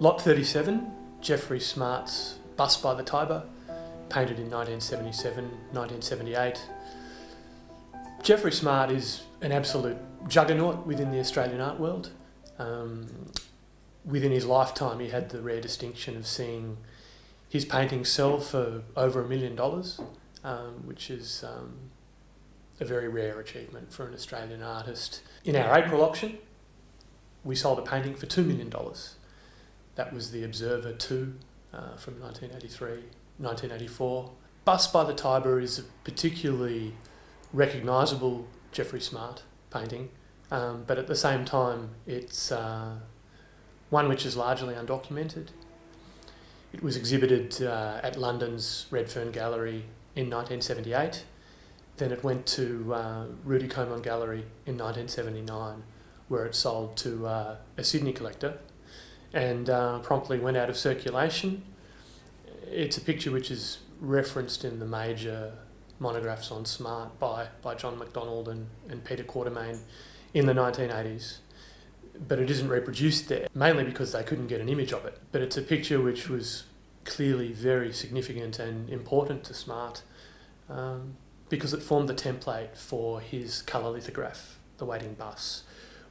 Lot 37, Geoffrey Smart's Bust by the Tiber, painted in 1977, 1978. Geoffrey Smart is an absolute juggernaut within the Australian art world. Within his lifetime, he had the rare distinction of seeing his paintings sell for over $1 million, which is a very rare achievement for an Australian artist. In our April auction, we sold a painting for $2 million. That was the Observer 2 from 1984. Bust by the Tiber is a particularly recognisable Geoffrey Smart painting, but at the same time it's one which is largely undocumented. It was exhibited at London's Redfern Gallery in 1978. Then it went to Rudy Comon Gallery in 1979, where it sold to a Sydney collector and promptly went out of circulation. It's a picture which is referenced in the major monographs on Smart by John MacDonald and Peter Quatermain in the 1980s. But it isn't reproduced there, mainly because they couldn't get an image of it. But it's a picture which was clearly very significant and important to Smart because it formed the template for his colour lithograph, The Waiting Bus,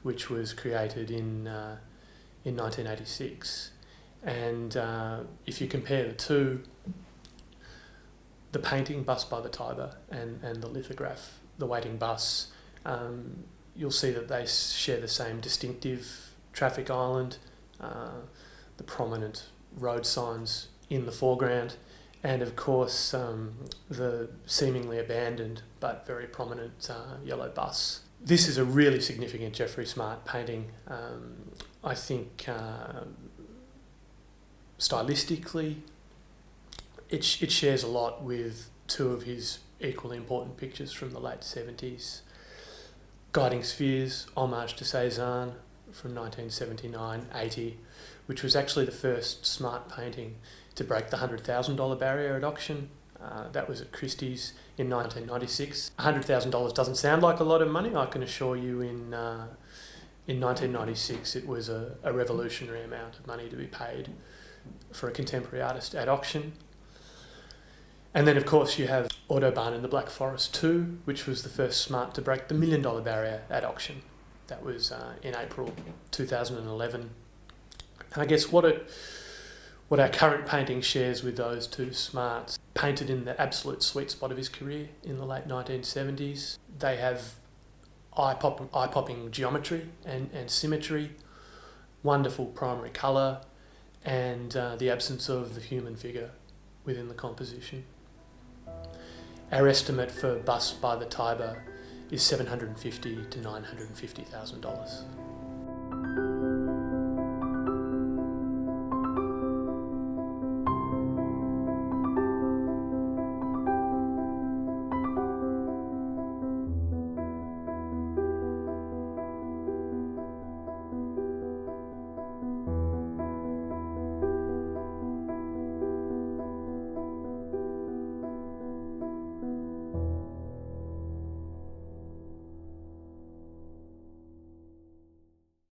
which was created in 1986. And if you compare the two, the painting Bust by the Tiber and the lithograph, The Waiting Bus, you'll see that they share the same distinctive traffic island, the prominent road signs in the foreground, and of course the seemingly abandoned but very prominent yellow bus. This is a really significant Geoffrey Smart painting. I think stylistically it shares a lot with two of his equally important pictures from the late 70s. Guiding Spheres, Homage to Cézanne from 1979-80, which was actually the first Smart painting to break the $100,000 barrier at auction. That was at Christie's in 1996. $100,000 doesn't sound like a lot of money. I can assure you in 1996 it was a revolutionary amount of money to be paid for a contemporary artist at auction. And then of course you have Autobahn in the Black Forest 2, which was the first Smart to break the $1 million barrier at auction. That was in April 2011. And I guess what our current painting shares with those two Smarts, painted in the absolute sweet spot of his career in the late 1970s. They have eye-popping geometry and symmetry, wonderful primary colour, and the absence of the human figure within the composition. Our estimate for Bust by the Tiber is $750,000 to $950,000.